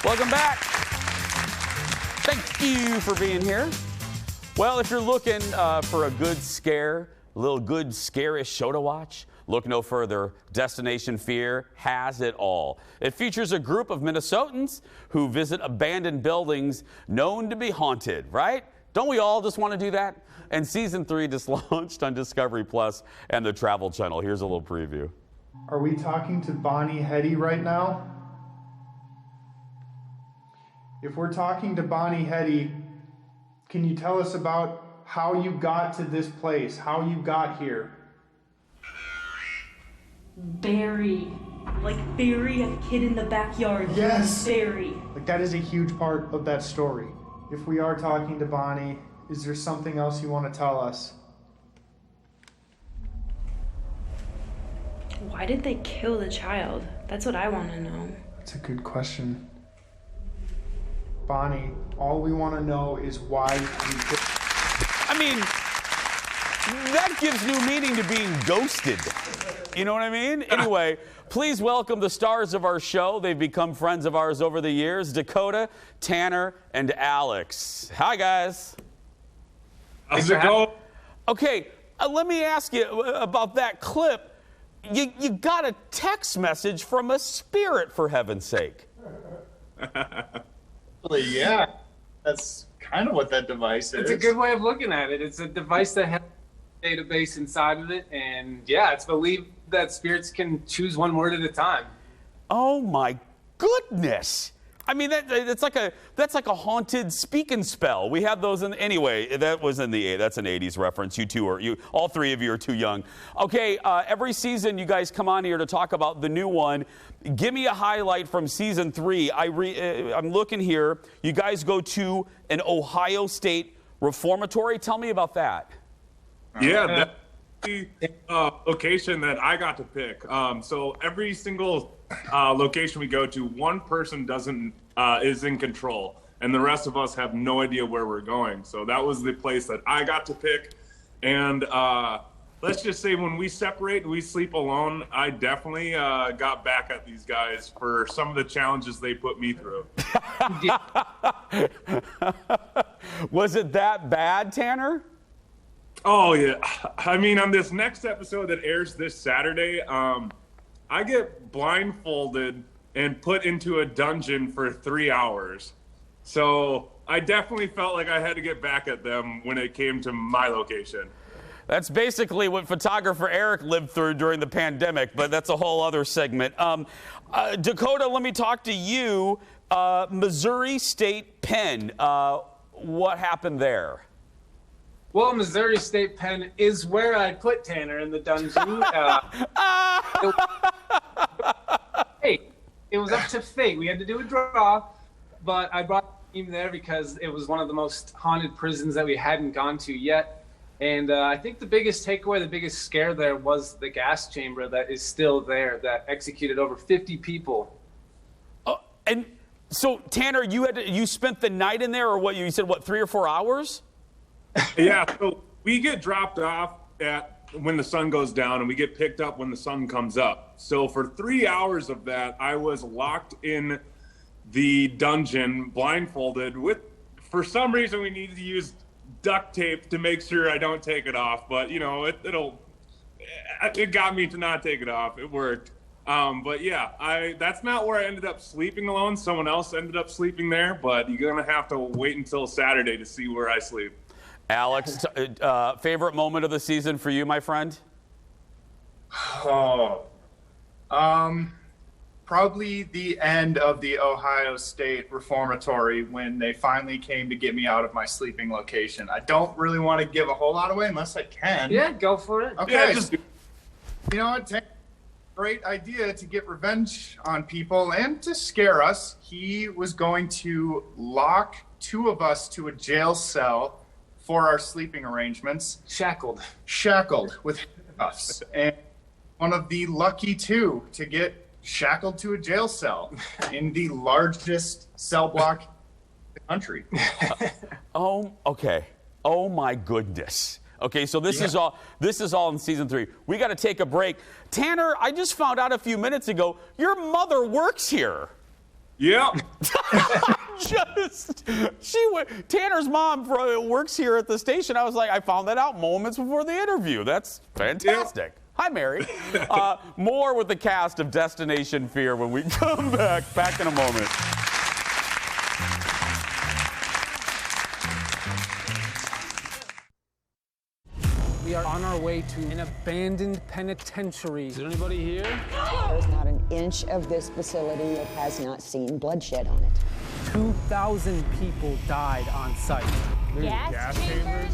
Welcome back. Thank you for being here. Well, if you're looking for a good scare, a little good scarish show to watch, look no further. Destination Fear has it all. It features a group of Minnesotans who visit abandoned buildings known to be haunted, right? Don't we all just want to do that? And season 3 just launched on Discovery Plus and the Travel Channel. Here's a little preview. Are we talking to Bonnie Heddy right now? If we're talking to Bonnie Heddy, can you tell us about how you got to this place, how you got here? Barry. Like Barry, a kid in the backyard. Yes! Barry. Like, that is a huge part of that story. If we are talking to Bonnie, is there something else you want to tell us? Why did they kill the child? That's what I want to know. That's a good question. Bonnie, all we want to know is why you did. I mean, that gives new meaning to being ghosted. You know what I mean? Anyway, please welcome the stars of our show. They've become friends of ours over the years. Dakota, Tanner, and Alex. Hi, guys. How's it going? Okay, let me ask you about that clip. You got a text message from a spirit, for heaven's sake. Yeah, that's kind of what that device is. It's a good way of looking at it. It's a device that has a database inside of it, and yeah, it's believed that spirits can choose one word at a time. Oh my goodness! I mean, that's like a haunted speak and spell. We had those in anyway. That was in the that's an '80s reference. All three of you are too young. Okay, every season you guys come on here to talk about the new one. Give me a highlight from season 3. I'm looking here. You guys go to an Ohio State reformatory. Tell me about that. Yeah, that's the location that I got to pick. So every single location we go to, one person is in control, and the rest of us have no idea where we're going. So that was the place that I got to pick. And let's just say when we separate and we sleep alone, I definitely got back at these guys for some of the challenges they put me through. Was it that bad, Tanner? Oh, yeah. I mean, on this next episode that airs this Saturday, I get blindfolded and put into a dungeon for 3 hours. So I definitely felt like I had to get back at them when it came to my location. That's basically what photographer Eric lived through during the pandemic, but that's a whole other segment. Dakota, let me talk to you. Missouri State Pen, what happened there? Well, Missouri State Pen is where I put Tanner in the dungeon. It was up to fate. We had to do a draw, but I brought the team there because it was one of the most haunted prisons that we hadn't gone to yet. And I think the biggest takeaway, the biggest scare there was the gas chamber that is still there that executed over 50 people. And so, Tanner, you spent the night in there, or what? You said, 3 or 4 hours? Yeah, so we get dropped off when the sun goes down, and we get picked up when the sun comes up. So for 3 hours of that, I was locked in the dungeon, blindfolded. For some reason, we needed to use duct tape to make sure I don't take it off. But you know, it got me to not take it off. It worked. But yeah, that's not where I ended up sleeping alone. Someone else ended up sleeping there. But you're gonna have to wait until Saturday to see where I sleep. Alex, favorite moment of the season for you, my friend? Probably the end of the Ohio State reformatory when they finally came to get me out of my sleeping location. I don't really want to give a whole lot away unless I can. Yeah, go for it. Okay. Yeah, you know what? Great idea to get revenge on people and to scare us. He was going to lock 2 of us to a jail cell for our sleeping arrangements. Shackled with us. And one of the lucky 2 to get shackled to a jail cell in the largest cell block in the country. Okay. Oh my goodness. Okay, so this is all in season 3. We got to take a break. Tanner, I just found out a few minutes ago your mother works here. Yep. Tanner's mom works here at the station. I was like, I found that out moments before the interview. That's fantastic. Yep. Hi, Mary. More with the cast of Destination Fear when we come back. Back in a moment. We are on our way to an abandoned penitentiary. Is there anybody here? There's not an inch of this facility that has not seen bloodshed on it. 2,000 people died on site. Gas chambers?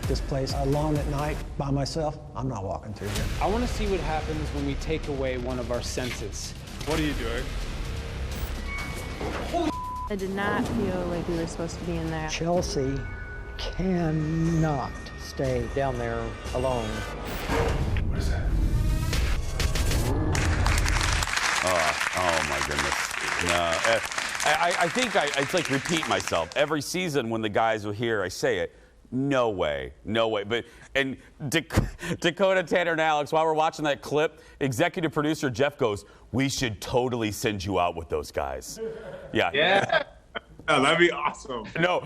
This place alone at night by myself, I'm not walking through here. I want to see what happens when we take away one of our senses. What are you doing? I did not feel like we were supposed to be in there. Chelsea cannot stay down there alone. What is that? Oh my goodness. No. I think it's like repeat myself. Every season when the guys are here, I say it. No way. No way. But and Dakota, Tanner, and Alex, while we're watching that clip, executive producer Jeff goes, "We should totally send you out with those guys." Yeah. Yeah, that'd be awesome. No.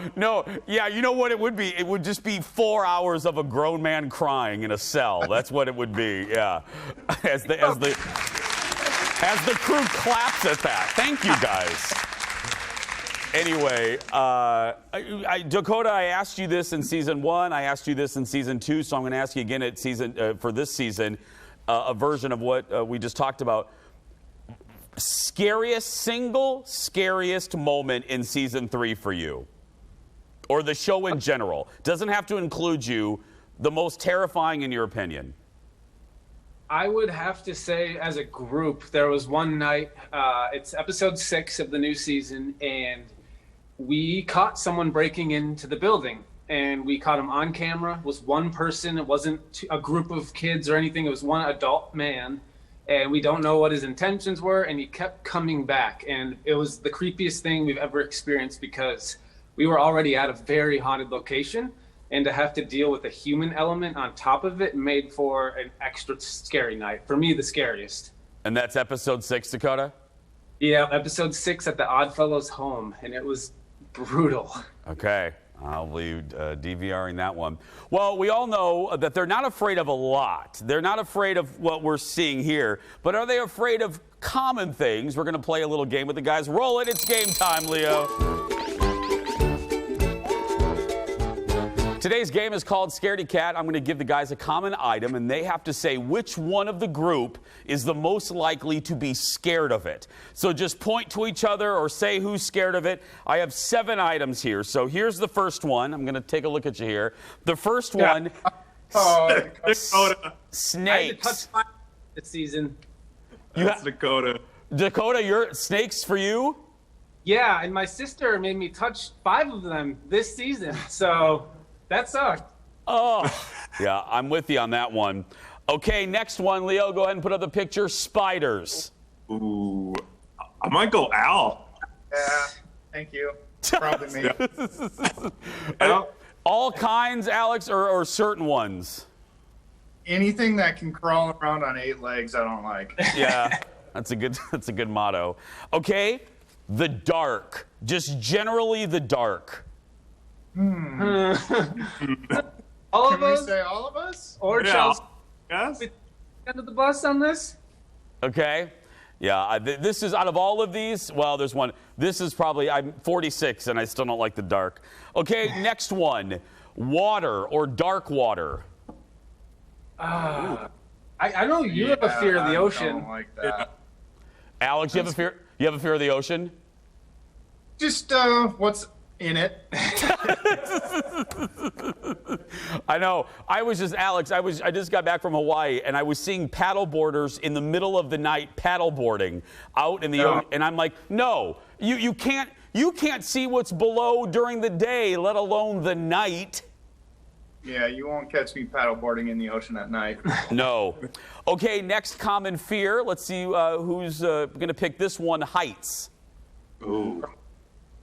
Yeah, you know what it would be? It would just be 4 hours of a grown man crying in a cell. That's what it would be. Yeah. As the crew claps at that. Thank you, guys. Anyway, Dakota, I asked you this in season 1. I asked you this in season 2, so I'm going to ask you again for this season, a version of what we just talked about. Single scariest moment in season 3 for you, or the show in general. Doesn't have to include you. The most terrifying, in your opinion. I would have to say, as a group, there was one night. It's episode 6 of the new season, and we caught someone breaking into the building, and we caught him on camera. It was one person. It wasn't a group of kids or anything. It was one adult man, and we don't know what his intentions were, and he kept coming back. And it was the creepiest thing we've ever experienced because we were already at a very haunted location, and to have to deal with a human element on top of it made for an extra scary night. For me, the scariest. And that's episode 6, Dakota? Yeah, episode 6 at the Oddfellows home, and it was brutal. Okay, I'll be DVRing that one. Well, we all know that they're not afraid of a lot. They're not afraid of what we're seeing here, but are they afraid of common things? We're going to play a little game with the guys. Roll it. It's game time, Leo. Today's game is called Scaredy Cat. I'm going to give the guys a common item, and they have to say which one of the group is the most likely to be scared of it. So just point to each other or say who's scared of it. I have 7 items here. So here's the first one. I'm going to take a look at you here. The first one, snakes. I had to touch mine this season. That's Dakota. Dakota, your snakes for you? Yeah, and my sister made me touch 5 of them this season. So that sucked. Oh, yeah, I'm with you on that one. Okay, next one, Leo, go ahead and put up the picture. Spiders. Ooh, I might go Al. Yeah, thank you. Probably me. All kinds, Alex, or certain ones? Anything that can crawl around on 8 legs, I don't like. Yeah, that's a good motto. Okay, the dark. Just generally the dark. All of Can we us? say all of us? Or Yeah. Chelsea? Yes. Under the bus on this? Okay. Yeah, this is out of all of these. Well, there's one. This is probably, I'm 46 and I still don't like the dark. Okay, next one. Water or dark water. I know you have a fear of the I ocean. don't like that. Alex, you have a fear? You have a fear of the ocean? Just what's in it? I know. Alex, I just got back from Hawaii and I was seeing paddle boarders in the middle of the night paddle boarding out in the ocean, and I'm like, no, you can't see what's below during the day, let alone the night. Yeah, you won't catch me paddleboarding in the ocean at night. No. Okay, next common fear. Let's see who's going to pick this one. Heights. Ooh.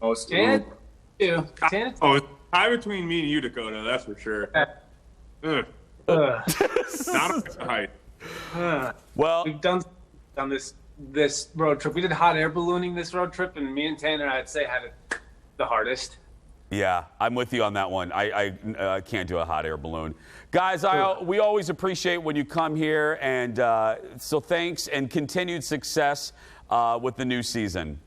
Most Janet? You. Janet? Oh, it's tie between me and you, Dakota. That's for sure. Ugh. Not a height. Well, We've done on this road trip. We did hot air ballooning this road trip, and me and Tanner, I'd say, had it the hardest. Yeah, I'm with you on that one. I can't do a hot air balloon. Guys, we always appreciate when you come here, and so thanks and continued success with the new season.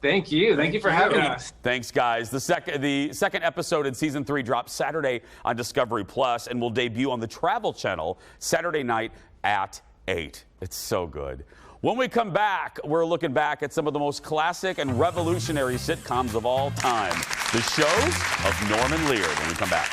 Thank you. Thank you for having us. Thanks, guys. The second episode in season 3 drops Saturday on Discovery Plus and will debut on the Travel Channel Saturday night at 8. It's so good. When we come back, we're looking back at some of the most classic and revolutionary sitcoms of all time. The shows of Norman Lear when we come back.